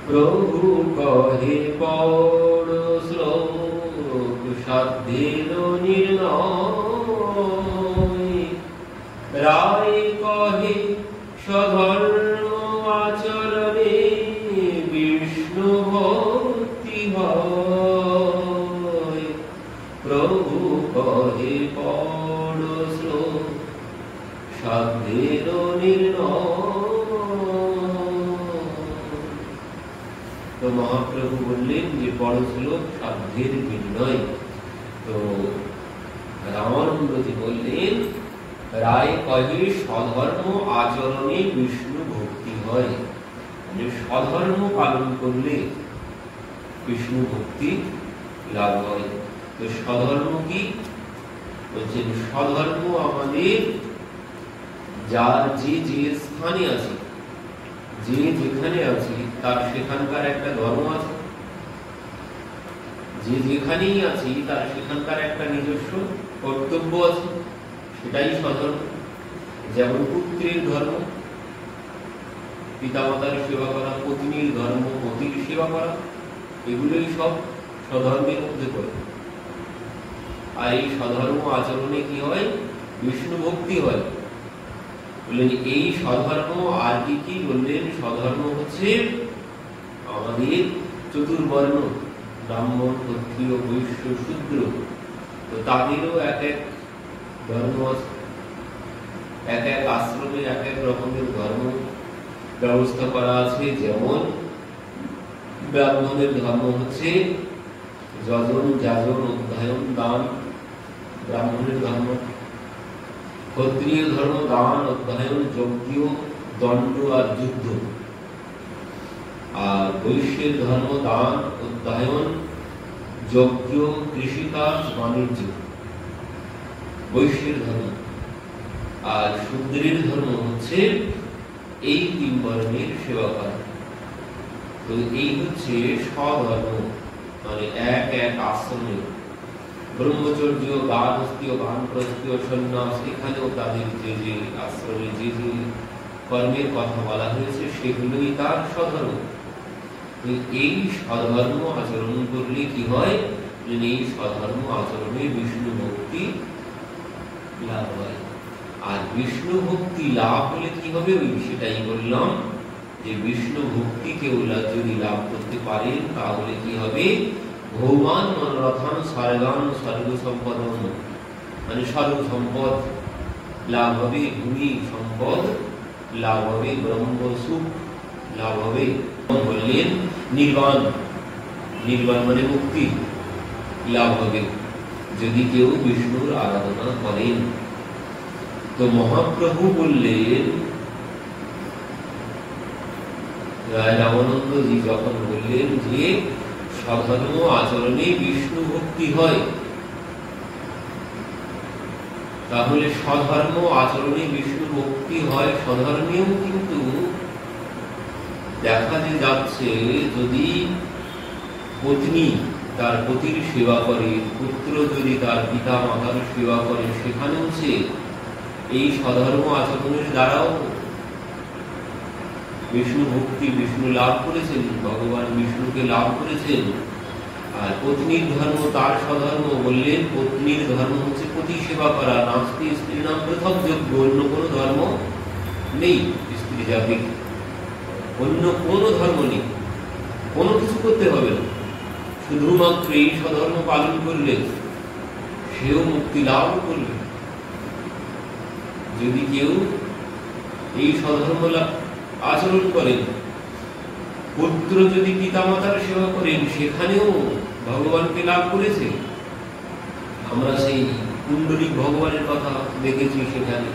প্রভু কহে পড় শ্লোক সাধ্যের নির্ণয়, রায় কহে স্বধর্ম আচরণে বিষ্ণু ভক্তি হয়। প্রভু কহে পড় শ্লোক সাধ্যের নির্ণয়। তো মহাপ্রভু বললেন যে বড় শ্লোক সাধ্যের নির্ণয়। তো রামানন্দজি বললেন রায় কহে স্বধর্ম আচরণে বিষ্ণু ভক্তি হয়, যে স্বধর্ম পালন করলে বিষ্ণু ভক্তি লাভ হয়। তো স্বধর্ম কি বলছেন? স্বধর্ম আমাদের যার যে যে স্থানে আছে, যে যেখানে আছে তার সেখানকার একটা ধর্ম আছে, যে যেখানেই আছি তার সেখানকার একটা নিজস্ব কর্তব্য আছে, সেটাই স্বধর্ম। যেমন পুত্রের ধর্ম পিতামাতার সেবা করা, পত্নীর ধর্ম পতির সেবা করা, এগুলোই সব স্বধর্মের মধ্যে পড়ে। আর এই স্বধর্ম আচরণে কি হয়? বিষ্ণু ভক্তি হয়। বললেন এই স্বধর্ম আর কি কি বললেন? স্বধর্ম হচ্ছে আমাদের চতুর্বর্ণ, ব্রাহ্মণ, ক্ষত্রিয়, বৈশ্য, শূদ্র, তো তাদেরও এক এক ধর্ম আছে, এক এক আশ্রমে এক এক রকমের ধর্ম ব্যবস্থা করা আছে। যেমন ব্রাহ্মণের ধর্ম হচ্ছে যজন, যাজন, অধ্যয়ন, দান, ব্রাহ্মণের ধর্ম। ক্ষত্রিয় ধর্ম দান, অধ্যয়ন, যজ্ঞ, দণ্ড আর যুদ্ধ। আর বৈশ্যের ধর্ম দান, অধ্যয়ন, যজ্ঞ, কৃষিকাজ, বাণিজ্য, বৈশ্যের ধর্ম। আর শূদ্রের ধর্ম হচ্ছে এই তিন বর্ণের সেবা করা। তো এই হচ্ছে স্বধর্ম, মানে এক এক আশ্রমে ব্রহ্মচর্য, গার্হস্থ্য, বানপ্রস্থ, সন্ন্যাস, এখানেও তাদের যে যে আশ্রমে যে যে কর্মের কথা বলা হয়েছে সেগুলোই তার স্বধর্ম। এই স্বধর্ম আচরণ করলে কি হয়? এই স্বধর্ম আচরণে বিষ্ণু ভক্তি লাভ হয়। আর বিষ্ণু ভক্তি লাভ হলে কি হবে? ওই সেটাই বললাম যে বিষ্ণু ভক্তি কেউ যদি লাভ করতে পারেন তাহলে কি হবে? ভৌমান মনোরথান স্বর্গান স্বর্গ সম্পদ, মানে স্বর্গ সম্পদ লাভ হবে, ভূমি সম্পদ লাভ হবে, ব্রহ্ম সুখ লাভ হবে। বললেন নির্বাণ, নির্বাণ মানে মুক্তি লাভ হবে যদি কেউ বিষ্ণুর আরাধনা করেন। তো মহাপ্রভু বললেন, রামানন্দজি যখন বললেন যে স্বধর্ম আচরণে বিষ্ণু ভক্তি হয়, তাহলে স্বধর্ম আচরণে বিষ্ণু ভক্তি হয়। স্বধর্মেও কিন্তু দেখা যাচ্ছে যদি পত্নী তার পতির সেবা করে, পুত্র যদি তার পিতা মাতার সেবা করে, সেখানেও সে এই স্বধর্ম আচরণের দ্বারাও বিষ্ণু ভক্তি, বিষ্ণু লাভ করেছেন, ভগবান বিষ্ণুকে লাভ করেছেন। আর পত্নীর ধর্ম তার স্বধর্ম বললেন, পত্নীর ধর্ম হচ্ছে পতি সেবা করা, নাস্তি স্ত্রী নাম পৃথক যোগ্য, অন্য কোনো ধর্ম নেই স্ত্রী জাতি, অন্য কোনো ধর্ম নেই, কোনো কিছু করতে হবে না, শুধুমাত্র এই স্বধর্ম পালন করলে সেও মুক্তি লাভ করবে। যদি কেউ এই স্বধর্ম আচরণ করেন, পুত্র যদি পিতামাতার সেবা করেন, সেখানেও ভগবানকে লাভ করেছে। আমরা সেই পুণ্ডরিক ভগবানের কথা দেখেছি, সেখানে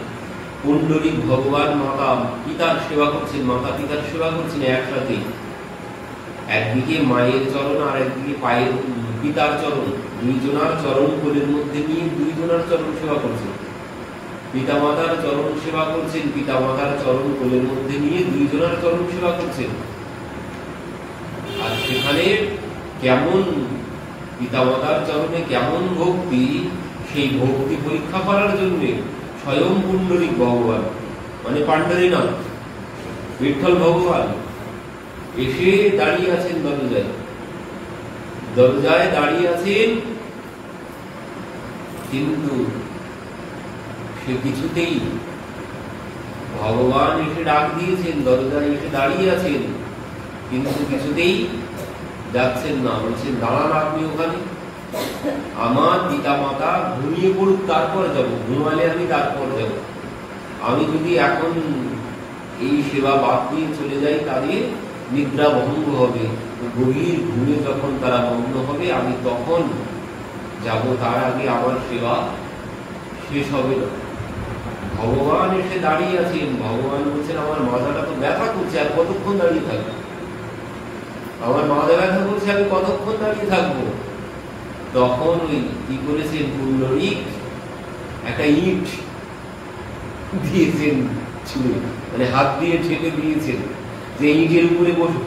পুণ্ডরিক ভগবান মাতা পিতার সেবা করছেন, মাতা পিতার সেবা করছেন একসাথে, একদিকে মায়ের চরণ আর একদিকে পায়ের পিতার চরণ, দুইজনার চরণ কোলের মধ্যে নিয়ে দুইজনার চরণ সেবা করছেন। পিতামাতার চরণ সেবা করছেন, পিতামাতার চরণ কোলের মধ্যে নিয়ে দুইজনার চরণ সেবা করছেন। আর সেখানে কেমন পিতামাতার চরণে কেমন ভক্তি, সেই ভক্তি পরীক্ষা করার জন্য স্বয়ং পুণ্ডরিক ভগবান, মানে পাণ্ডরীনাথ বিঠ্ঠল ভগবান, এসে দাঁড়িয়ে আছেন দরজায়, দরজায় দাঁড়িয়ে আছেন, কিন্তু সে কিছুতেই, ভগবান এসে ডাক দিয়েছেন, দরজায় এসে দাঁড়িয়ে আছেন, কিন্তু কিছুতেই যাচ্ছেন না। বলছেন দাঁড়ান আপনি ওখানে, আমার পিতা মাতা ঘুমিয়ে পড়ুক তারপর যাব, ঘুমালে আমি তারপর যাব। আমি যদি এখন এই সেবা বাদ দিয়ে চলে যাই তাদের নিদ্রা ভঙ্গ হবে, গভীর ঘুমে যখন তারা মগ্ন হবে আমি তখন যাব, তার আগে আমার সেবা শেষ হবে না। ভগবান এসে দাঁড়িয়ে আছেন, ভগবান বলছেন আমার মাথাটা তো ব্যথা করছে, আর কতক্ষণ দাঁড়িয়ে থাকবো, আমার মাথা ব্যথা করছে, আমি কতক্ষণ দাঁড়িয়ে থাকবো। তখন ওই কি করেছেন, পুণ্ডরীক একটা ইট দিয়েছেন ছুঁড়ে, মানে হাত দিয়ে ঠেকে দিয়েছেন যে ইটের উপরে বসো,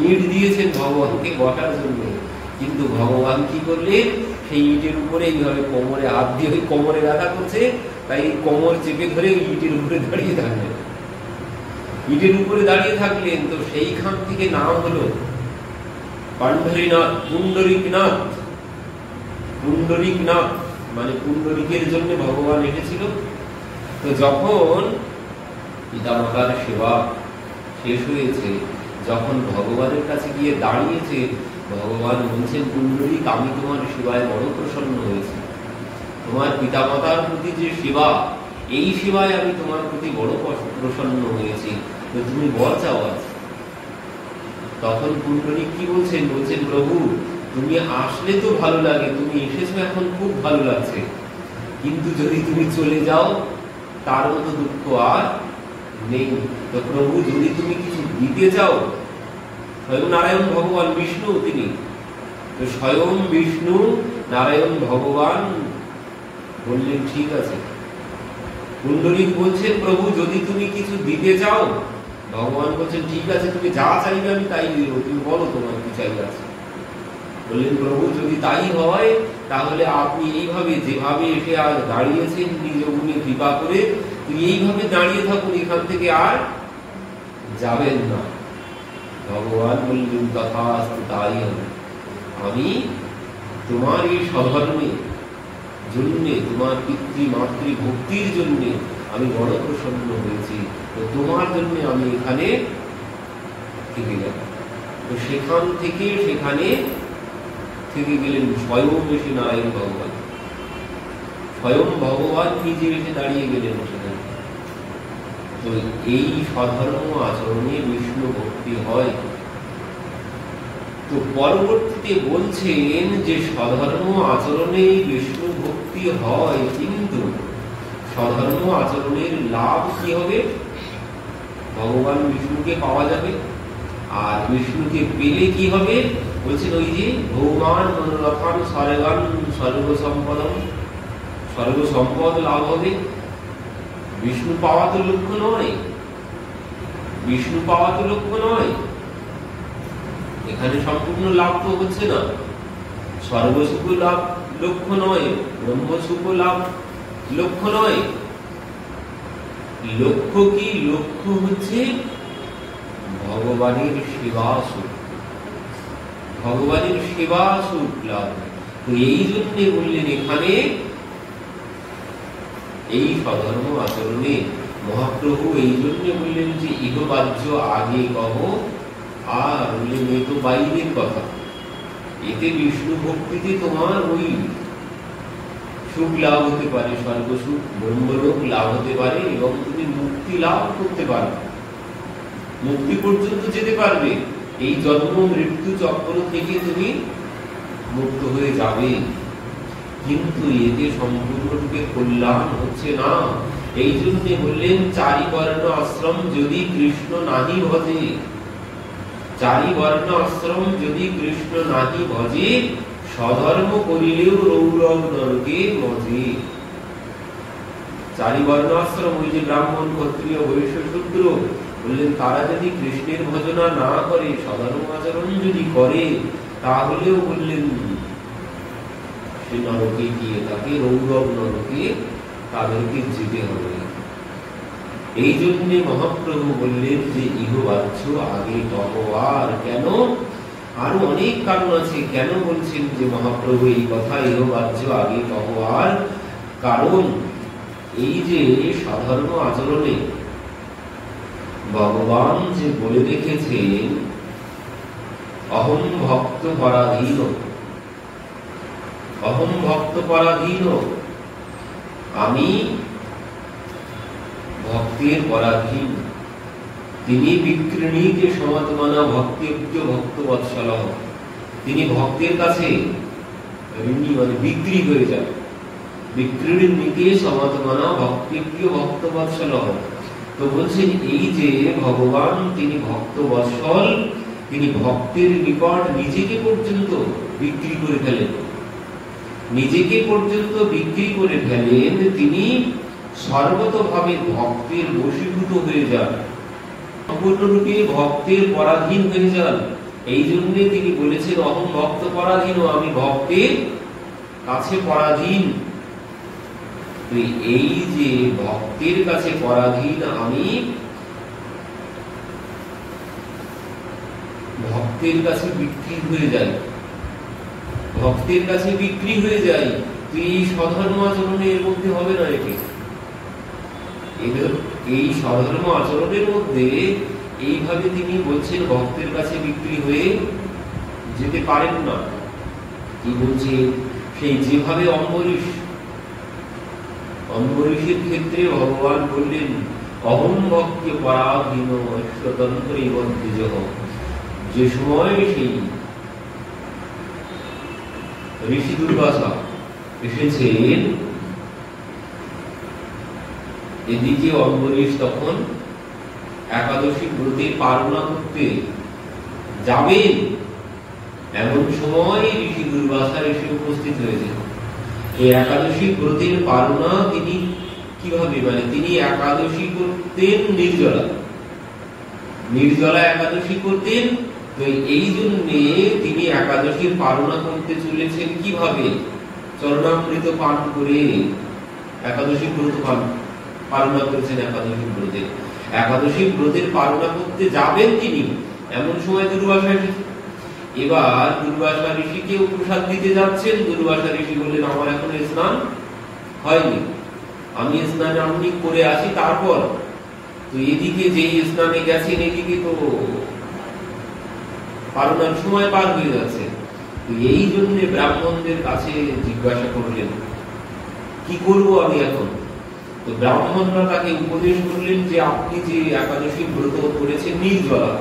ইট দিয়েছেন ভগবানকে বসার জন্য। কিন্তু ভগবান কি করলেন, সেই ইটের উপরে এইভাবে কোমরে হাত দিয়ে, ওই কোমরে ব্যথা করছে তাই কোমর চেপে ধরে ইটের উপরে দাঁড়িয়ে থাকলেন, ইটের উপরে দাঁড়িয়ে থাকলেন। তো সেইখান থেকে নাম হলো পাণ্ডরীনাথ, পুণ্ডরিকনাথ। পুণ্ডরিকনাথ মানে পুণ্ডরিকের জন্য ভগবান এসেছিল। তো যখন পিতামাতার সেবা শেষ হয়েছে, যখন ভগবানের কাছে গিয়ে দাঁড়িয়েছে, ভগবান বলছেন পুণ্ডরিক আমি তোমার সেবায় বড় প্রসন্ন হয়েছি, তোমার পিতামাতার প্রতি যে সেবা, এই সেবায় আমি তোমার প্রতি বড় প্রসন্ন হয়েছি, তো তুমি বর চাও আজ। তখন পুণ্ডরিক কি বলছেন, বলছেন প্রভু তুমি আসলে তো ভালো লাগে, তুমি এসেছো এখন খুব ভালো লাগছে, কিন্তু যদি তুমি চলে যাও তার মতো দুঃখ আর নেই। তো প্রভু যদি তুমি কিছু দিতে চাও, স্বয়ং নারায়ণ ভগবান বিষ্ণু তিনি, তো স্বয়ং বিষ্ণু নারায়ণ ভগবান বললেন ঠিক আছে। পুণ্ডরিক বলছেন প্রভু যদি তুমি কিছু দিতে চাও, ভগবান বলছেন ঠিক আছে, তুমি যা চাইবে আমি তাই দিব, তুমি বলো তোমার কি চাই আছে। বললেন প্রভু যদি তাই হয় তাহলে আপনি এইভাবে যেভাবে এসে আজ দাঁড়িয়েছেন নিজ গুণে কৃপা করে, তুই এইভাবে দাঁড়িয়ে থাকুন, এখান থেকে আর যাবেন না। ভগবান বললেন তথাস্তু, তাই হবে। আমি তোমার এই সাধর্মের জন্য, তোমার পিতৃ মাতৃ ভক্তির জন্য আমি বড় প্রসন্ন হয়েছি, তো তোমার জন্য আমি এখানে থেকে যাব। তো সেখান থেকে সেখানে থেকে গেলেন স্বয়ং এসে নারায়ণ ভগবান, স্বয়ং ভগবান নিজে এসে দাঁড়িয়ে গেলেন সেখানে। তো এই সাধর্ম আচরণে বিষ্ণু ভক্তি হয়। তো পরবর্তীতে বলছেন যে সাধর্ম আচরণে বিষ্ণু ভক্তি হয়, কিন্তু সাধর্ম আচরণের লাভ কি হবে, ভগবান বিষ্ণুকে পাওয়া যাবে। আর বিষ্ণুকে পেলে কি হবে, বলছেন ওই যে ভৌমান মনোরথান স্বর্গান সর্বসম্পদম, সর্বসম্পদ লাভ হবে। বিষ্ণু পাওয়া তো লক্ষ্য নয়, বিষ্ণু পাওয়া তো লক্ষ্য নয়, এখানে সম্পূর্ণ লাভ তো হচ্ছে না। সর্বসুখ লাভ লক্ষ্য নয়, ব্রহ্মসুখ লাভ লক্ষ্য নয়। লক্ষ্য কি, লক্ষ্য হচ্ছে ভগবানের সেবা সুখ, ভগবানের সেবা সুখ লাভ। তো এই জন্য বললেন এখানে এই সাধর্ম আচরণে মহাপ্রভু এই জন্য বললেন যে ইহবাহ্য আগে কহ, আর বললেন এই তো বাইরের কথা, এতে বিষ্ণু ভক্তিতে তোমার ওই সুখ লাভ হতে পারে, স্বর্গসুখ ব্রহ্মলোক লাভ হতে পারে, এবং তুমি মুক্তি লাভ করতে পারবে, মুক্তি পর্যন্ত যেতে পারবে, এই জন্ম মৃত্যু চক্র থেকে তুমি মুক্ত হয়ে যাবে। কিন্তু এতে সম্পূর্ণরূপে কল্যাণ হচ্ছে না। এই জন্য বললেন চারি বর্ণ আশ্রম যদি কৃষ্ণ নাহি ভজে, চারি বর্ণ আশ্রম যদি কৃষ্ণ নাহি ভজে, স্বধর্ম করিলেও রৌরব নরকে মজে। চারি বর্ণ আশ্রম, ওই যে ব্রাহ্মণ ক্ষত্রিয় বৈশ্য শূদ্র, বললেন তারা যদি কৃষ্ণের ভজনা না করে, স্বধর্ম আচরণ যদি করে, তাহলেও বললেন সে নরকে গিয়ে তাকে রৌরব নরকে তাদেরকে যেতে হবে। এই জন্য মহাপ্রভু বললেন যে ইহবাচ্য আগে ভগবান। কেন? আরো অনেক কারণ আছে কেন বলছেন যে মহাপ্রভু এই কথা ইহবাচ্য আগে ভগবান। কারণ এই যে সাধারণ আচরণে ভগবান যে বলে রেখেছেন অহম ভক্ত পরাধীন, অহম ভক্ত পরাধীন, আমি ভক্তের পরাধীন। তিনি বিক্রিণীকে সমাত্মানা ভক্তেভ্য ভক্ত বৎসল, তিনি ভক্তের কাছে ঋণী মানে বিক্রি হয়ে যায়। বিক্রিণীকে সমাত্মানা ভক্তেভ্য ভক্ত বৎসল। তো বলছেন এই যে ভগবান তিনি ভক্ত বৎসল, তিনি ভক্তের নিকট নিজেকে পর্যন্ত বিক্রি করে ফেলেন, নিজেকে পর্যন্ত বিক্রি করে ফেলেন। তিনি সর্বতভাবে ভক্তের বশীভূত হয়ে যান, সম্পূর্ণরূপে ভক্তের পরাধীন হয়ে যান। এই জন্য তিনি বলেছেন অহম ভক্ত পরাধীন, আমি ভক্তের কাছে পরাধীন। এই যে ভক্তের কাছে পরাধীন, আমি ভক্তের কাছে বিক্রি হয়ে যাই, ভক্তের কাছে বিক্রি হয়ে যাই। তো এই সাধারণ আচরণের মধ্যে হবে না, এই সাধারণ আচরণের মধ্যে এইভাবে তিনি বলছেন ভক্তের কাছে বিক্রি হয়ে যেতে পারেন না। কি বলছে? সেই যেভাবে অম্বরীশের ক্ষেত্রে ভগবান বললেন অহম ভক্তি পরাধীন স্বতন্ত্র যে সময় সেই ঋষি দুর্বাসা এসেছেন, এদিকে অম্বরীশ তখন একাদশী ব্রতে পালনা করতে যাবেন, এমন সময় ঋষি দুর্বাসা এসে উপস্থিত হয়েছে। এই একাদশী ব্রতের পালনা তিনি কিভাবে, মানে তিনি একাদশী করতেন নির্জলা একাদশী করতেন। তো এই জন্য তিনি একাদশীর পালনা করতে চলেছেন কিভাবে? চরণামৃত পান করে একাদশী ব্রত পালনা করেছেন। একাদশী ব্রতের পালনা করতে যাবেন তিনি, এমন সময় দুর্বাসা এসেছে। এবার দুর্বাসা ঋষিকে প্রসাদ দিতে যাচ্ছেন। দুর্বাসা ঋষি বললেন আমার এখনো স্নান হয়নি, আমি স্নান আপনি করে আসি তারপর। তো এদিকে যেই স্নানে গেছেন এদিকে তো পালনার সময় পার হয়ে যাচ্ছে। এই জন্য ব্রাহ্মণদের কাছে জিজ্ঞাসা করলেন কি করব আমি এখন। তো ব্রাহ্মণরা তাকে উপদেশ করলেন যে আপনি যে একাদশী ব্রত করেছেন নির্জলা,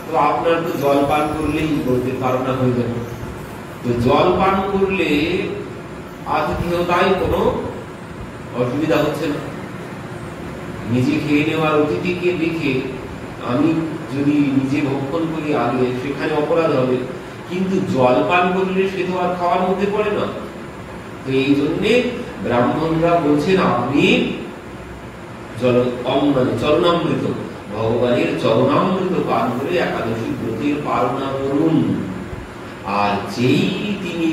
তো আপনার তো জল পান করলেই ব্রতের পালনা হয়ে যাবে। তো জল পান করলে আতিথেয়তায় কোনো অসুবিধা হচ্ছে না। নিজে খেয়ে নেওয়ার অতিথিকে দেখে আমি যদি নিজে ভক্ষণ করি আগে সেখানে অপরাধ হবে, কিন্তু জল পান করলে সে তো আর খাওয়ার মধ্যে পড়ে না। তো এই জন্যে ব্রাহ্মণরা বলছেন আপনি চরণামৃত, ভগবানের চরণামৃত পান করে একাদশী ব্রতের পালনা করুন। আর যেই তিনি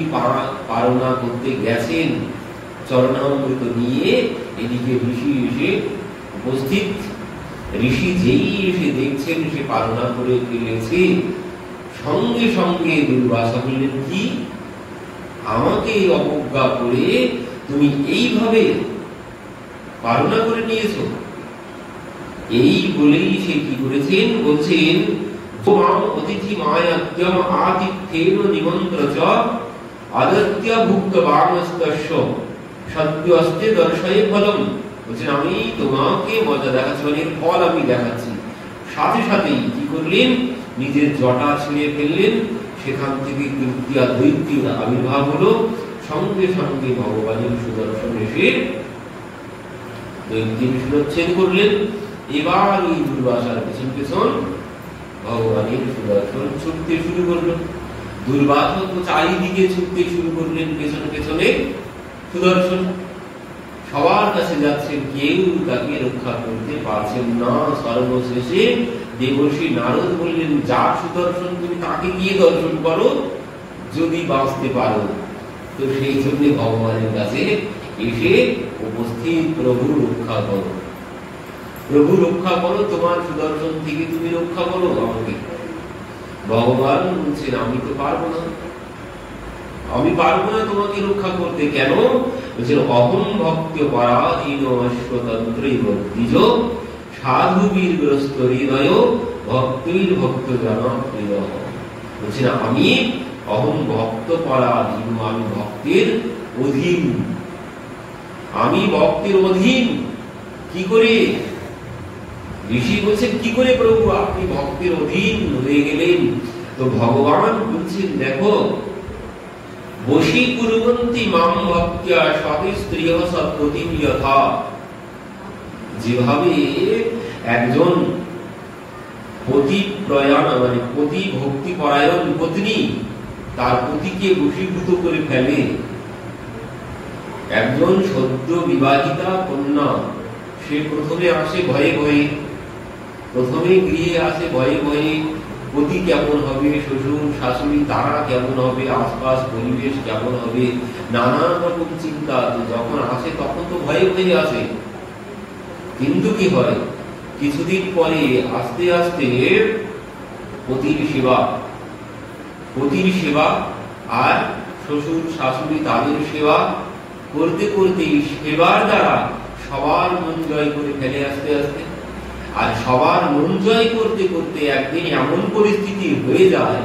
পালনা করতে গেছেন চরণামৃত নিয়ে, এদিকে ঋষি এসে উপস্থিত। ঋষি যেই এসে দেখছেন সে পালনা করে ফেলেছে, সঙ্গে সঙ্গে দুর্বাসা বললেন কি আমাকে অবজ্ঞা করে তুমি এইভাবে পালনা করে নিয়েছো। এই বলেই সে কি করেছেন বলছেন অতিথি মায়াত্যম আতিথ্যেন নিমন্ত্রচ আদত্য ভুক্তবানস্তস্য সত্যস্তে দর্শয়ে ফলম। বলছেন আমি তোমাকে মজা দেখাচ্ছি, মানে ফল আমি দেখাচ্ছি। সাথে সাথেই কি করলেন, নিজের জটা ছিঁড়ে ফেললেন, সেখান থেকে কীর্তিয়া দৈত্যের আবির্ভাব হলো। সঙ্গে সঙ্গে ভগবানের সুদর্শন এসে দৈত্যের শিরচ্ছেদ করলেন। এবার এই দুর্বাসার পেছন পেছন ভগবানের সুদর্শন ছুটতে শুরু করলো। দুর্বাসা তো চারিদিকে ছুটতে শুরু করলেন, পেছনে পেছনে সুদর্শন সবার কাছে যাচ্ছেন, কেউ তাকে রক্ষা করতে পারছেন না। সর্বশেষে দেবর্ষি নারদ বললেন যা সুদর্শন তুমি তাকে গিয়ে দর্শন করো যদি বাঁচতে পারো। তো সেই জন্য ভগবানের কাছে এসে উপস্থিত প্রভু রক্ষা করো। তো প্রভু রক্ষা করো, তোমার সুদর্শন থেকে তুমি রক্ষা করো আমাকে। ভগবান বলছেন আমি তো পারবো না, আমি পারবো না তোমাকে রক্ষা করতে। কেন? বলছেন অহম ভক্ত পরাধীন অশ্বতন্ত্র দ্বিজ সাধু বীরগ্রস্ত হৃদয় ভক্তৈর ভক্ত জন হৃদয়। বলছেন আমি অহম ভক্ত পরাধীন, আমি ভক্তের অধীন, আমি ভক্তের অধীন। কি করে? ঋষি বলছেন কি করে প্রভু আপনি ভক্তের অধীন হয়ে গেলেন? তো ভগবান বলছেন দেখো, বশীকুর্বন্তি মাম ভক্ত্যা সবে স্ত্রিয়ঃ সৎপতিম যথা। যেভাবে একজন পতি প্রয়াণ মানে পতি ভক্তি পরায়ণ পত্নী তার পতিকে বশীভূত করে ফেলে, একজন সদ্য বিবাহিতা কন্যা সে প্রথমে আসে ভয়ে ভয়ে, প্রথমে গৃহে আসে ভয়ে ভয়ে, পতি কেমন হবে, শ্বশুর শাশুড়ি তারা কেমন হবে, আশপাশ পরিবেশ কেমন হবে, নানান রকম চিন্তা। যখন আসে তখন তো ভয়ে ভয়ে আসে, কিন্তু কি হয় কিছুদিন পরে আস্তে আস্তে পতির সেবা আর শ্বশুর শাশুড়ি তাদের সেবা করতে করতে সেবার দ্বারা সবার মন জয় করে ফেলে আস্তে আস্তে। আর সবার মন জয় করতে করতে একদিন এমন পরিস্থিতি হয়ে যায়,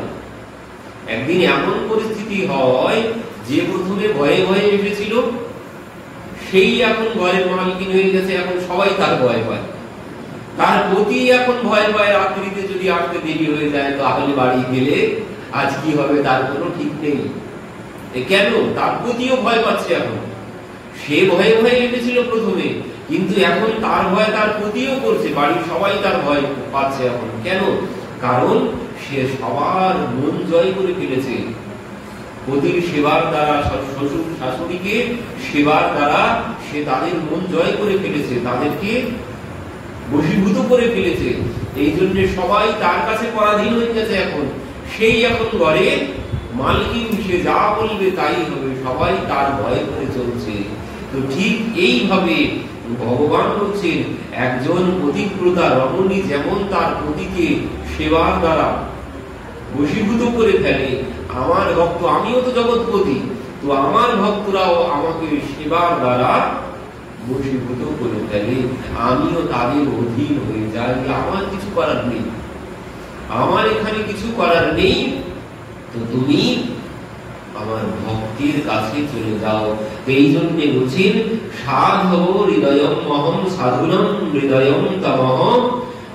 একদিন এমন পরিস্থিতি হয় যে প্রথমে ভয়ে ভয়ে এসেছিল সেই এখন ঘরের মালকিন হয়ে গেছে, এখন সবাই তার ভয় পায়। তার প্রতি এখন ভয় পায়, রাত্রিতে যদি আসতে দেরি হয়ে যায় তাহলে বাড়ি গেলে আজ কি হবে তার কোনো ঠিক নেই। কেন? তার প্রতিও ভয় পাচ্ছে এখন। সে ভয়ে ভয়ে এসেছিল প্রথমে, কিন্তু এখন তার ভয় তার প্রতিও করছে, বাড়ির সবাই তার ভয় পাচ্ছে এখন। কেন? কারণ সে সবার মন জয় করে ফেলেছে। পতির সেবার দ্বারা, শ্বশুর শাশুড়িকে সেবার দ্বারা সে তাদের মন জয় করে ফেলেছে, তাদেরকে বশীভূত করে ফেলেছে। এই জন্য সবাই তার কাছে পরাধীন হয়ে গেছে। এখন সেই এখন ঘরে মালকিন, সে যা বলবে তাই হবে, সবাই তার ভয় করে চলছে। তো ঠিক এইভাবে ভগবান বলছেন একজন পতিব্রতা রমণী যেমন তার পতিকে সেবার দ্বারা বশীভূত করে ফেলে, আমার ভক্ত, আমিও তো জগৎপতি, তো আমার ভক্তরাও আমাকে সেবার দ্বারা বশীভূত করে ফেলে, আমিও তাদের অধীন হয়ে যাই। আমার কিছু করার নেই, আমার এখানে কিছু করার নেই। তো তুমি আমার ভক্তির কাছে চলে যাও। এই জন্য বলছেন সাধব হৃদয়ম মহম সাধুনম হৃদয়ম তমহ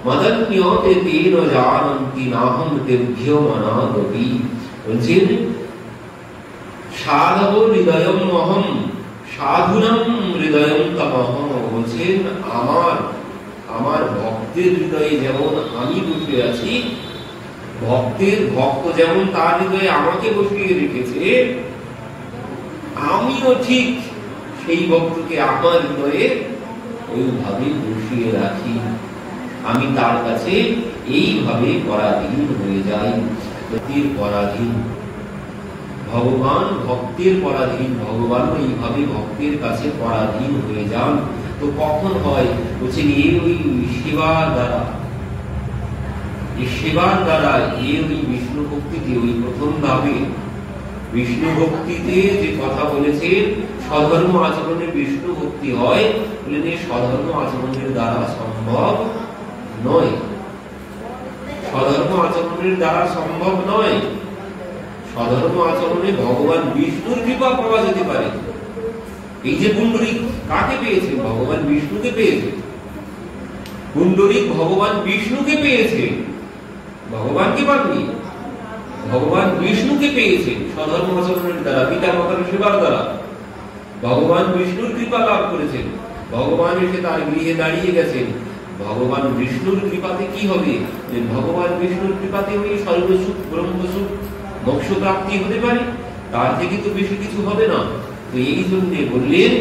মদন্যতে তেন জানন্তি নাহম তেভ্যো মনাগপি। বলছেন সাধব হৃদয়ম মহম সাধুনম হৃদয়ম তমহ। বলছেন আমার ভক্তের হৃদয়ে যেমন আমি বসে আছি, ভক্তের ভক্ত যেমন তার হৃদয়ে আমাকে বসিয়ে রেখেছে, আমিও ঠিক সেই ভক্তকে আমার হৃদয়ে ওইভাবে বসিয়ে রাখি। আমি তার কাছে এইভাবে পরাধীন হয়ে যাই। ভক্তির পরাধীন ভগবান, ভক্তের পরাধীন ভগবান, এইভাবে ভক্তের কাছে পরাধীন হয়ে যান। তো কখন হয়? বলছেন ওই সেবার দ্বারা, সেবার দ্বারা ওই বিষ্ণু ভক্তিতে, ওই প্রথম ভাবে বিষ্ণু ভক্তিতে যে কথা বলেছেন স্বধর্ম আচরণে বিষ্ণু ভক্তি হয়, বলেন স্বধর্ম আচরণের দ্বারা সম্ভব নয়, স্বধর্ম আচরণের দ্বারা সম্ভব নয়। স্বধর্ম আচরণে ভগবান বিষ্ণুর কৃপা পাওয়া যেতে পারে। এই যে পুণ্ডরিক কাকে পেয়েছে? ভগবান বিষ্ণুকে পেয়েছে। পুণ্ডরিক ভগবান বিষ্ণুকে পেয়েছে, ভগবানকে পাননি, ভগবান বিষ্ণুকে পেয়েছে স্বধর্ম আচরণের দ্বারা, পিতা মাতার সেবার দ্বারা ভগবান বিষ্ণুর কৃপা লাভ করেছেন। ভগবান এসে তার গৃহে দাঁড়িয়ে গেছেন। ভগবান বিষ্ণুর কৃপাতে কি হবে? ভগবান বিষ্ণুর কৃপাতে ওই সর্বসুখ ব্রহ্মসুখ মোক্ষ প্রাপ্তি হতে পারে, তার থেকে তো বেশি কিছু হবে না। তো এই জন্য বললেন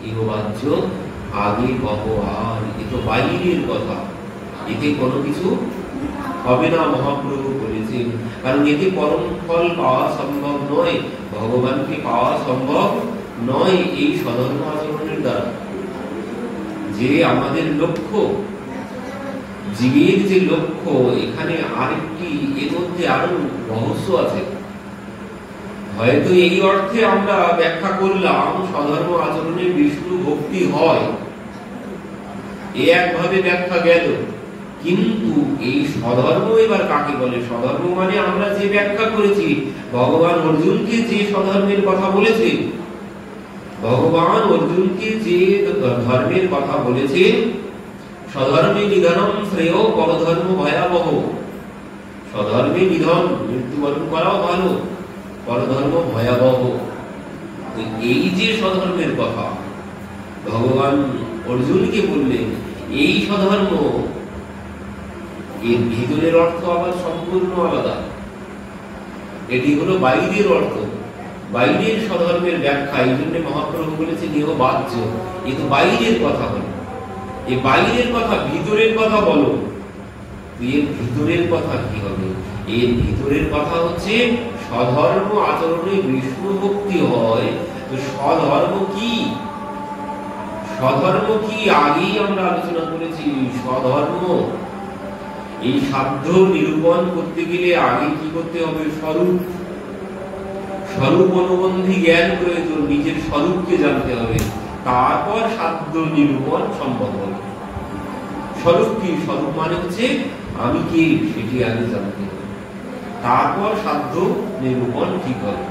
ইহবাহ্য আগে কহ আর, এ তো বাইরের কথা, এতে কোনো কিছু হবে না, মহাপ্রভু বলেছেন। কারণ এতে পরম ফল পাওয়া সম্ভব নয়, ভগবানকে পাওয়া সম্ভব নয় এই স্বধর্ম আচরণের দ্বারা। যে আমাদের লক্ষ্য, জীবের যে লক্ষ্য, এখানে আরেকটি এর মধ্যে আরো রহস্য আছে। হয়তো এই অর্থে আমরা ব্যাখ্যা করলাম স্বধর্ম আচরণে বিষ্ণু ভক্তি হয়, এ একভাবে ব্যাখ্যা গেল। কিন্তু এই স্বধর্ম এবার কাকে বলে? স্বধর্ম মানে আমরা যে ব্যাখ্যা করেছি, ভগবান অর্জুনকে যে স্বধর্মের কথা বলেছে, ভগবান অর্জুনকে যে ধর্মের কথা বলেছেন, স্বধর্মে নিধনম শ্রেয় পরধর্ম ভয়াবহ। স্বধর্মে নিধন, মৃত্যুবরণ করাও ভালো, পরধর্ম ভয়াবহ। এই যে স্বধর্মের কথা ভগবান অর্জুনকে বললেন, এই স্বধর্ম, এর ভিতরের অর্থ আবার সম্পূর্ণ আলাদা। এটি হলো বাইরের অর্থ, বাইরের স্বধর্মের ব্যাখ্যা। এই জন্য মহাপ্রভু বলেছেন ইহ বাহ্য, এ তো বাইরের কথা হল। এই বাইরের কথা, ভিতরের কথা বলো। এর ভিতরের কথা কি হবে? এর ভিতরের কথা হচ্ছে স্বধর্ম আচরণে বিষ্ণু ভক্তি হয়। তো স্বধর্ম কি? স্বধর্ম কি আগেই আমরা আলোচনা করেছি। স্বধর্ম, এই সাধ্য নিরূপণ করতে গেলে আগে কি করতে হবে? স্বরূপ, স্বরূপ অনুবন্ধী জ্ঞান প্রয়োজন। নিজের স্বরূপকে জানতে হবে, তারপর সাধ্য নিরূপণ সম্ভব হবে। স্বরূপ কি? স্বরূপ মানে হচ্ছে আমি কে, সেটি আগে জানতে হবে, তারপর সাধ্য নিরূপণ ঠিক হবে।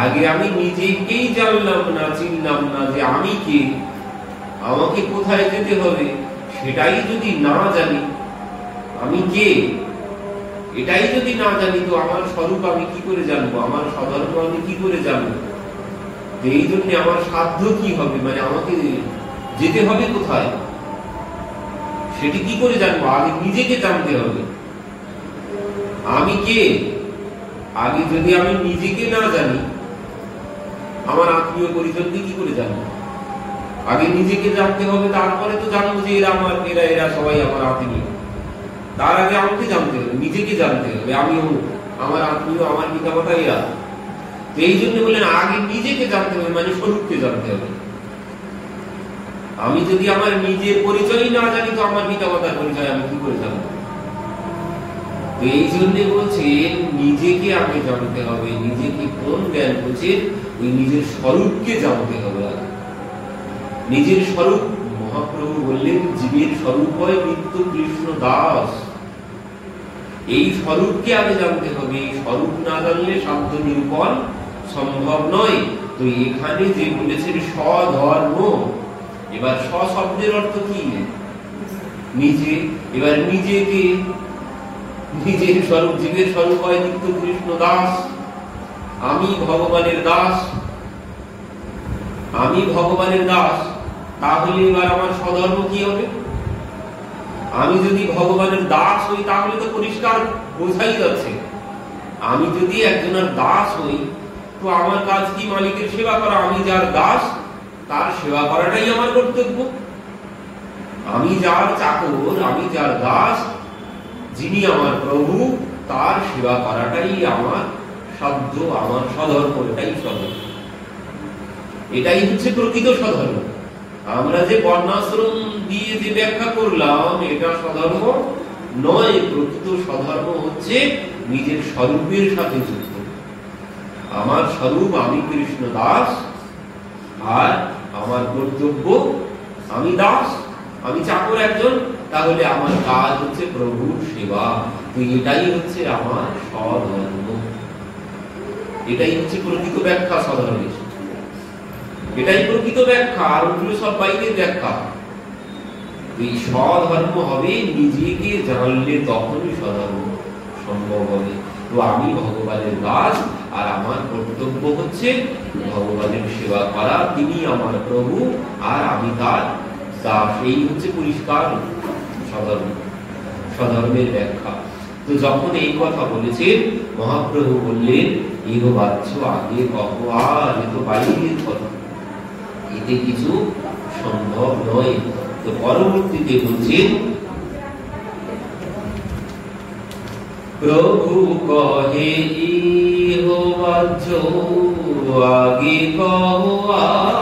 আগে আমি নিজেকেই জানলাম না, চিনলাম না যে আমি কে, আমাকে কোথায় যেতে হবে, সেটাই যদি না জানি, আমি কে এটাই যদি না জানি, তো আমার স্বরূপ আমি কি করে জানবো? আমার স্বধর্ম আমি কি করে জানবো? এই জন্য আমার সাধ্য কি হবে, মানে আমাকে যেতে হবে কোথায়, সেটি কি করে জানবো? আগে নিজেকে জানতে হবে আমি কে। আগে যদি আমি নিজেকে না জানি, আমার আত্মীয় পরিজনকে কি করে জানবো? আগে নিজেকে জানতে হবে, তারপরে তো জানবো যে এরা আমার, এরা সবাই আমার আত্মীয়। তার আগে আমাকে জানতে হবে, নিজেকে জানতে হবে আমি আমার আত্মীয়, আমার পিতামাতা এরা। তো এই জন্য বললেন আগে নিজেকে জানতে হবে, মানে স্বরূপকে জানতে হবে। আমি যদি আমার নিজের পরিচয় না জানি, তো আমার পিতামাতার পরিচয় আমি কি করে জানবো? তো এই জন্য বলছেন নিজেকে আগে জানতে হবে। নিজেকে কোন জ্ঞান বলছে? ওই নিজের স্বরূপকে জানতে হবে আগে। নিজের স্বরূপ, মহাপ্রভু বললেন জীবের স্বরূপ হয় নিত্য কৃষ্ণ দাস। এই স্বরূপকে আগে জানতে হবে। এই স্বরূপ না জানলে সাধ্য নিরূপণ সম্ভব নয়। তো এখানে যে বলেছেন স্বধর্ম, এবার স্ব শব্দের অর্থ কি? নিজে। এবার নিজেকে, নিজের স্বরূপ, জীবের স্বরূপ হয় নিত্য কৃষ্ণ দাস। আমি ভগবানের দাস, আমি ভগবানের দাস। তাহলে এবার আমার স্বধর্ম কি হবে? আমি যদি ভগবানের দাস হই, তাহলে তো পরিষ্কার বোঝাই যাচ্ছে, আমি যদি একজনের দাস হই, তো আমার কাজ কি? মালিকের সেবা করা। আমি যার দাস, তার সেবা করাটাই আমার কর্তব্য। আমি যার চাকর, আমি যার দাস, যিনি আমার প্রভু, তার সেবা করাটাই আমার সাধ্য, আমার স্বধর্ম। এটাই স্বধর্ম, এটাই হচ্ছে প্রকৃত স্বধর্ম। আমরা যে বর্ণাশ্রম দিয়ে যে ব্যাখ্যা করলাম, এটা স্বধর্ম নয়। প্রকৃত স্বধর্ম হচ্ছে নিজের স্বরূপের সাথে যুক্ত। আমার স্বরূপ আমি কৃষ্ণ দাস, আর আমার কর্তব্য, আমি দাস, আমি চাকর একজন, তাহলে আমার কাজ হচ্ছে প্রভুর সেবা। তো এটাই হচ্ছে আমার স্বধর্ম, এটাই হচ্ছে প্রকৃত ব্যাখ্যা স্বধর্মের। এটাই প্রকৃত ব্যাখ্যা, আর ওগুলো সব বাইরের ব্যাখ্যা। এই স্বধর্ম হবে নিজেকে জানলে, তখনই স্বধর্ম সম্ভব হবে। তো আমি ভগবানের দাস, আর আমার কর্তব্য হচ্ছে ভগবানের সেবা করা। তিনি আমার প্রভু, আর আমি তার দাস। এই হচ্ছে পরিষ্কার স্বধর্ম, স্বধর্মের ব্যাখ্যা। তো যখন এই কথা বলেছেন, মহাপ্রভু বললেন ইহ বাচ্চ আগে কহ, আর এ তো বাইরের কথা, এতে কিছু সম্ভব নয়। তো পরবর্তীতে বলছেন প্রভু কহে ইহ বাচ্চ আগে কহ, আর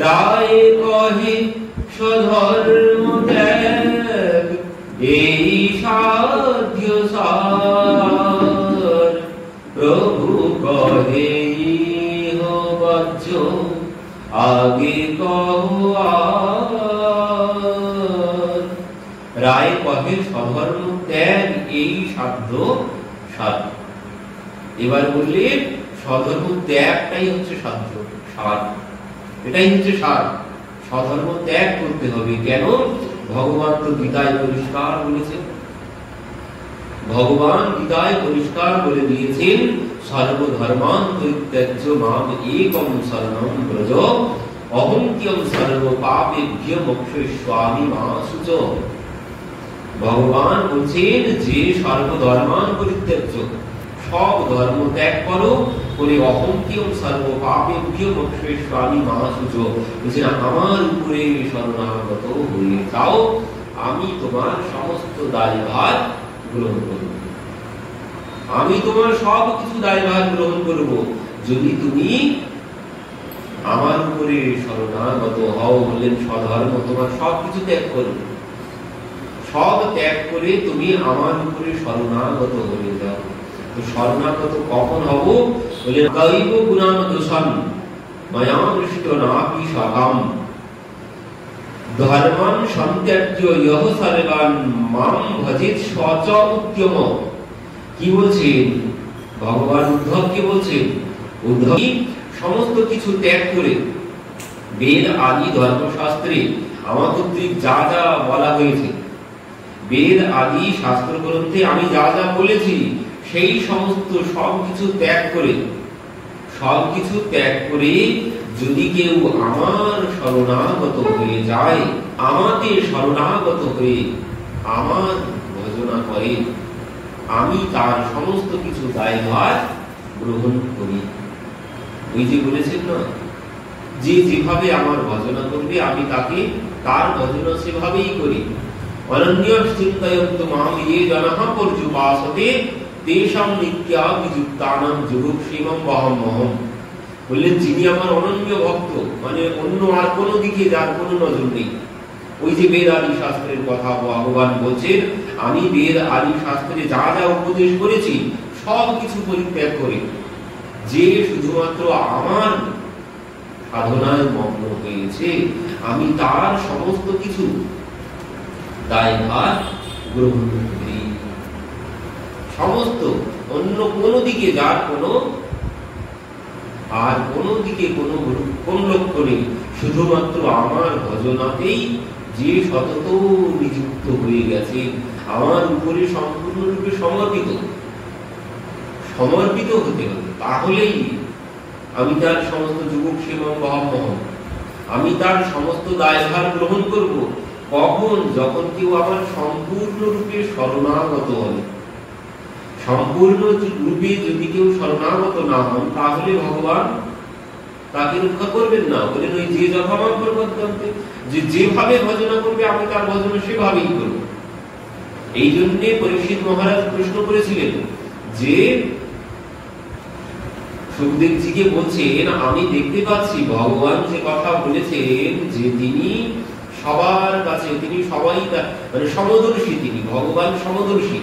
রায়ে সধর্ম ত্যাগ এই সাধ্য সার, প্রভু কহে ইহ বাহ্য আগে কহ আর। রায় কহে সধর্ম ত্যাগ এই সাধ্য সার। এবার বললে সধর্ম ত্যাগটাই হচ্ছে সাধ্য সার, এটাই হচ্ছে সার। সধর্ম ত্যাগ করতে হবে। কেন? ভগবান তো গীতায় পরিষ্কার বলেছেন, ভগবান গীতায় পরিষ্কার বলে দিয়েছেন, সর্বধর্মান পরিত্যাজ্য মাম একম শরণম ব্রজ অহং ত্যং সর্ব পাপেভ্যো মোক্ষয়িষ্যামি মা শুচ। ভগবান বলছেন যে সর্বধর্মান পরিত্যাজ্য, সব ধর্ম ত্যাগ করো, করে অহং ত্যং সর্ব পাপেভ্যো মোক্ষয়িষ্যামি মা শুচ। বলছেন আমার উপরে শরণাগত হয়ে যাও, আমি তোমার সমস্ত দায়ভার গ্রহণ করব, আমি তোমার সব কিছু দায়ভার গ্রহণ করব, যদি তুমি আমার উপরে শরণাগত হও। বললেন সধর্ম, তোমার সব কিছু ত্যাগ করো, সব ত্যাগ করে তুমি আমার উপরে শরণাগত হয়ে যাও। তো শরণাগত কখন হব? বললেন কৈব গুণান দোষান মায়া দৃষ্ট নাপি সকাম ধর্মান সন্ত্যাজ্য ইহ সর্বান মাম ভজেত সচ উদ্যম। কি বলছেন ভগবান? উদ্ধবকে বলছেন, উদ্ধব সমস্ত কিছু ত্যাগ করে বেদ আদি ধর্মশাস্ত্রে আমার কর্তৃক যা যা বলা হয়েছে, বেদ আদি শাস্ত্র গ্রন্থে আমি যা যা বলেছি, সেই সমস্ত সবকিছু ত্যাগ করে, সবকিছু ত্যাগ করে যদি কেউ আমার শরণাগত হয়ে যায়, আমাকে শরণাগত হয়ে আমার ভজনা করে, আমি তার সমস্ত কিছু দায়ভার গ্রহণ করি। ওই যে বলেছেন না, যে যেভাবে আমার ভজনা করবে আমি তাকে তার ভজনা সেভাবেই করি। অনন্য চিন্তয়ন্তু মাম ইয়ে জনঃ পর্যুপাসতে তেষাং নিত্যাভিযুক্তানাং যুগক্ষেমং বহমহম। বললেন যিনি আমার অনন্য ভক্ত, মানে অন্য আর কোনো দিকে যার কোনো নজর নেই। ওই যে বেদ আদি শাস্ত্রের কথা ভগবান বলছেন, আমি বেদ আদি শাস্ত্রে যা যা উপদেশ করেছি সব কিছু পরিত্যাগ করে যে শুধুমাত্র আমার সাধনায় মগ্ন হয়েছে, আমি তার সমস্ত কিছু দায়ভার গ্রহণ করি। সমস্ত অন্য কোন দিকে যার কোনো আর কোনো দিকে কোন লক্ষ্য নেই, শুধুমাত্র আমার ভজনাতেই যে সতত নিযুক্ত হয়ে গেছে, আমার উপরে সম্পূর্ণরূপে সমর্পিত হতে হবে। তাহলেই আমি তার সমস্ত যুগক্ষেমং বহমহম, আমি তার সমস্ত দায়ভার গ্রহণ করব। কখন? যখন কেউ আমার সম্পূর্ণরূপে শরণাগত হবে। সম্পূর্ণ রূপে যদি কেউ শরণাগত না হন, তাহলে ভগবান তাকে রক্ষা করবেন না। বলেন ওই যে যথামান করতে, যে যেভাবে ভজনা করবে আমি তার ভজনা সেভাবেই করব। এই জন্য পরীক্ষিত মহারাজ প্রশ্ন করেছিলেন যে সুখদেবজিকে বলছেন, আমি দেখতে পাচ্ছি ভগবান যে কথা বলেছেন যে তিনি সবার কাছে, তিনি সবাই মানে সমদর্শী, তিনি ভগবান সমদর্শী।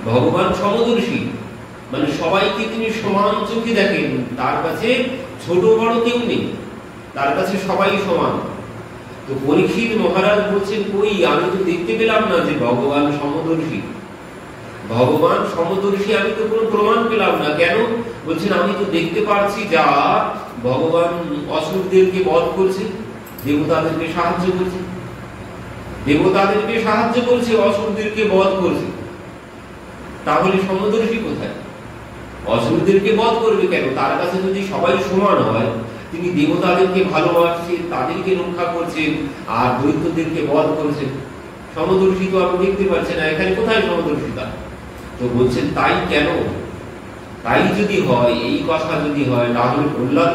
ভগবান সমদর্শী মানে সবাইকে তিনি সমান চোখে দেখেন, তার কাছে ছোট বড় কেউ নেই, তার কাছে সবাই সমান। তো পরীক্ষিত মহারাজ বলছেন, কই আমি তো দেখতে পেলাম না যে ভগবান সমদর্শী। ভগবান সমদর্শী আমি তো কোনো প্রমাণ পেলাম না। কেন? বলছেন আমি তো দেখতে পাচ্ছি যা ভগবান অসুরদেরকে বধ করছে, দেবতাদেরকে সাহায্য করছে, দেবতাদেরকে সাহায্য করছে, অসুরদেরকে বধ করছে। তাহলে সমদর্শী কোথায়? অসুরদেরকে বধ করবে কেন? তার কাছে যদি সবাই সমান হয়, তিনি দেবতাদেরকে ভালোবাসছেন, তাদেরকে রক্ষা করছেন, আর দৈত্যদেরকে বধ করছেন। সমদর্শী তো আপনি দেখতে পাচ্ছেন না, এখানে কোথায় সমদর্শিতা? তো বলছেন তাই কেন? তাই যদি হয়, এই কথা যদি হয়, তাহলে প্রহ্লাদ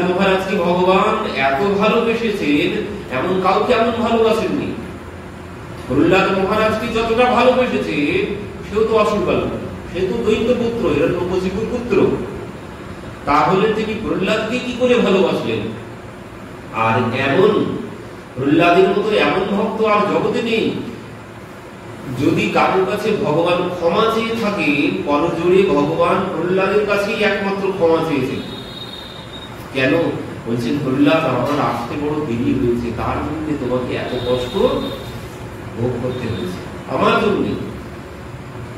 মহারাজকে ভগবান এত ভালোবেসেছেন, এমন কাউকে এমন ভালোবাসেননি। প্রহ্লাদ মহারাজকে যতটা ভালোবেসেছে, সেও তো অসুর বালক, সে তো দৈত্য পুত্র, হিরণ্যকশিপুর পুত্র। তাহলে তিনি প্রহ্লাদকে কি করে ভালোবাসলেন? আর এমন প্রহ্লাদের মতো এমন ভক্ত আর জগতে নেই। যদি কারোর কাছে ভগবান ক্ষমা চেয়ে থাকে, করজোড়ে ভগবান প্রহ্লাদের কাছেই একমাত্র ক্ষমা চেয়েছে। কেন বলছেন, প্রহ্লাদ আমার আসতে বড় দেরি হয়েছে, তার জন্য তোমাকে এত কষ্ট ভোগ করতে হয়েছে, আমার জন্য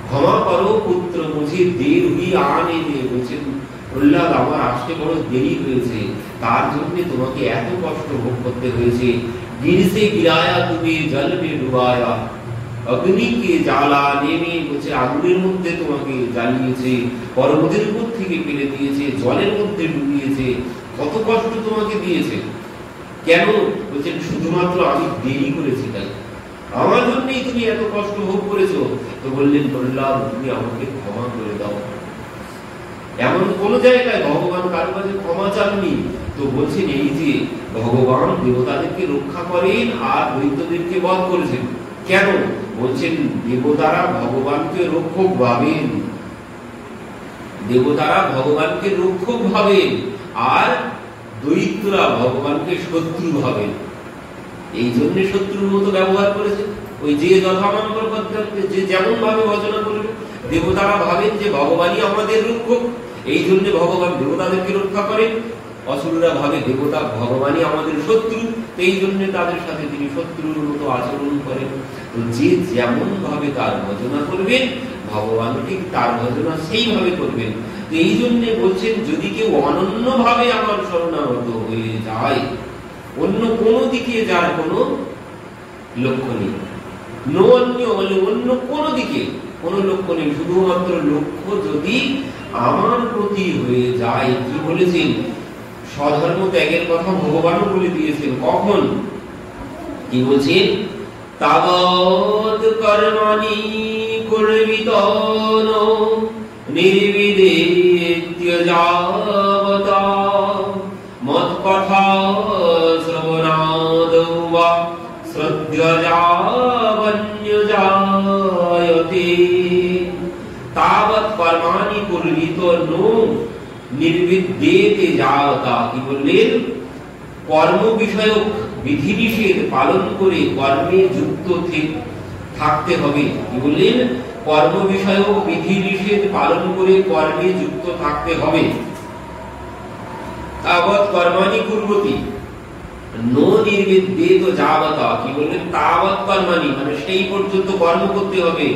ক্ষমা করো পুত্র, মুঝে দের হুই আনে দে। বলছেন প্রহ্লাদ আমার আসতে বড় দেরি হয়েছে, তার জন্য তোমাকে এত কষ্ট ভোগ করতে হয়েছে। गिर से गिराया तुम्हें जल में डुबाया, অগ্নিকে জ্বালা নেমে বলছে আগুনের মধ্যে তোমাকে জ্বালিয়েছে, পর্বতের উপর থেকে ফেলে দিয়েছে, জলের মধ্যে ডুবিয়েছে, কত কষ্ট তোমাকে দিয়েছে। কেন বলছেন, শুধুমাত্র আমি দেরি করেছি তাই, আমার জন্যই তুমি এত কষ্ট ভোগ করেছো। তো বললেন প্রহ্লাদ তুমি আমাকে ক্ষমা করে দাও। এমন কোন জায়গায় ভগবান কারো কাছে ক্ষমা চাননি। তো বলছেন এই যে ভগবান দেবতাদেরকে রক্ষা করেন আর দৈত্যদেরকে বধ করেছেন। কেন বলছেন, দেবতারা ভগবানকে রক্ষক ভাবেন, দেবতারা ভগবানকে রক্ষক ভাবেন আর দৈত্যরা ভগবানকে শত্রু ভাবেন। এই জন্য শত্রুর মতো ব্যবহার করেছে। ওই যে যথামান যে যেমন ভাবে ভজনা করবে, দেবতারা ভাবেন যে ভগবানই আমাদের রক্ষক, এই জন্য ভগবান দেবতাদেরকে রক্ষা করেন। অসুররা ভাবে দেবতা ভগবানই আমাদের শত্রু, এই জন্য তাদের সাথে তিনি শত্রুর মতো আচরণ করেন। তো যে যেমন ভাবে তার ভজনা করবেন, ভগবান ঠিক তার ভজনা সেইভাবে করবেন। তো এই জন্য বলছেন, যদি কেউ অনন্য ভাবে আমার শরণাগত হয়ে যায়, অন্য কোন দিকে যার কোনো লক্ষ্য নেই, অন্য কোন দিকে কোন লক্ষ্য নেই, শুধুমাত্র লক্ষ্য যদি আমার প্রতি হয়ে যায়। কি বলেছেন, স্বধর্ম ত্যাগের কথা ভগবানও বলে দিয়েছেন। কখন কি বলছেন, তাবৎ কর্মাণি কুর্বিতন নির্বিদেত্য যাবতা মত কথা শ্রবণাদৌ বা শ্রদ্ধযাবন্যজায়তে। তাবৎ কর্মাণি কুর্বিতন নির্বিদ্যেতে যাবতা। কি বললেন, কর্ম বিষয়ক বিধিনিষেধ পালন করে কর্মে যুক্ত থাকতে হবে। কি বললেন, কর্ম বিষয়ক বিধিনিষেধ পালন করে কর্মে যুক্ত থাকতে হবে। তাবৎ কর্মাণি কুর্বতি নো নির্বিদ্যেত যাবতা। কি বললেন, তাবৎ কর্মাণি মানে সেই পর্যন্ত কর্ম করতে হবে,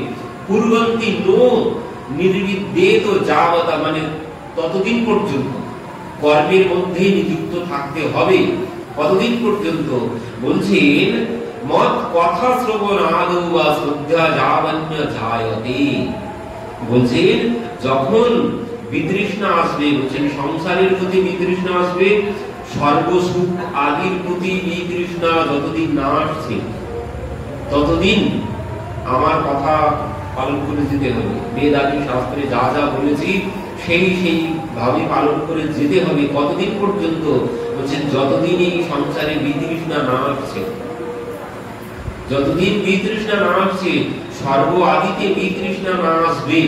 কুর্বন্তি নো নির্বিদ্যেত যাবতা মানে ততদিন পর্যন্ত কর্মের মধ্যেই নিযুক্ত থাকতে হবে। কতদিন পর্যন্ত বলছেন, মত কথা শ্রবণ আদৌ বা শ্রদ্ধা যাবন্য যায়তে। বলছেন যখন বিতৃষ্ণা আসবে, বলছেন সংসারের প্রতি বিতৃষ্ণা আসবে, স্বর্গসুখ আদির প্রতি বিতৃষ্ণা যতদিন না আসছে ততদিন আমার কথা পালন করে যেতে হবে। বেদ আদি শাস্ত্রে যা যা বলেছি সেই ভাবে পালন করে যেতে হবে। কতদিন পর্যন্ত বলছেন, যতদিন এই সংসারে বিতৃষ্ণা না আসছে, যতদিন বিতৃষ্ণা না আসছে, স্বর্গ আদিতে বিতৃষ্ণা না আসবে।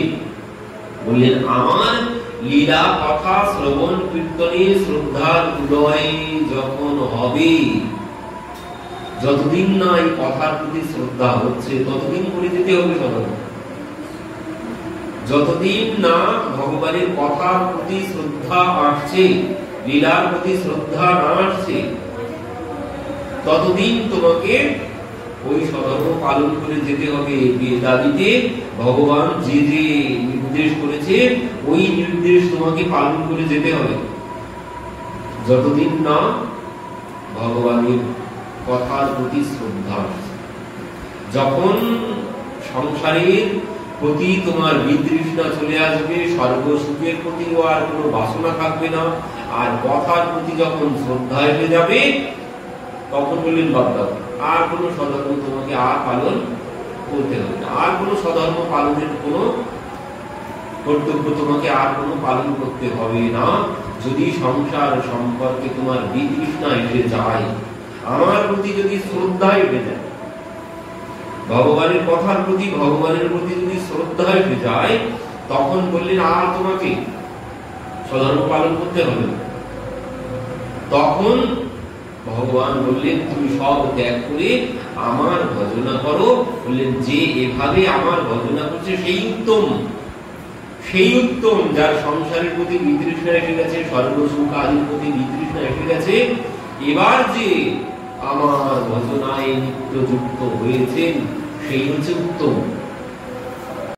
বললেন আমার লীলা কথা শ্রবণ কীর্তনে শ্রদ্ধার উদয় যখন হবে, যতদিন না এই কথার প্রতি শ্রদ্ধা হচ্ছে ততদিন করে যেতে হবে সদা। যতদিন না ভগবানের কথার প্রতি শ্রদ্ধা আসছে, লীলার প্রতি শ্রদ্ধা না আসছে, ততদিন তোমাকে ওই সধর্ম পালন করে যেতে হবে। বেদাদিতে ভগবান যে যে নির্দেশ করেছে ওই নির্দেশ তোমাকে পালন করে যেতে হবে, যতদিন না ভগবানের কথার প্রতি শ্রদ্ধা আসছে। যখন সংসারের প্রতি তোমার বিতৃষ্ণা চলে আসবে, স্বর্গ সুখের প্রতিও আর কোনো বাসনা থাকবে না, আর কথার প্রতি যখন শ্রদ্ধা এসে যাবে, তখন বললেন বাদ দাও, আর কোনো সধর্ম তোমাকে আর পালন করতে হবে না, আর কোনো সধর্ম পালনের কোনো কর্তব্য তোমাকে আর কোনো পালন করতে হবে না। যদি সংসার সম্পর্কে তোমার বিতৃষ্ণা এসে যায়, আমার প্রতি যদি শ্রদ্ধা এসে যায়, ভগবানের কথার প্রতি ভগবানের প্রতি যদি শ্রদ্ধা এসে যায়, তখন বললেন আর তোমাকে সধর্ম পালন করতে হবে। তখন ভগবান বললেন তুমি সব ত্যাগ করে আমার ভজনা করো। বললেন যে এভাবে আমার ভজনা করছে সেই উত্তম, সেই উত্তম যার সংসারের প্রতি বিতৃষ্ণা এসে গেছে, সর্বসুখ আদির প্রতি বিতৃষ্ণা এসে গেছে, এবার যে আমার ভজনায় নিত্যযুক্ত হয়েছেন সেই হচ্ছে উত্তম।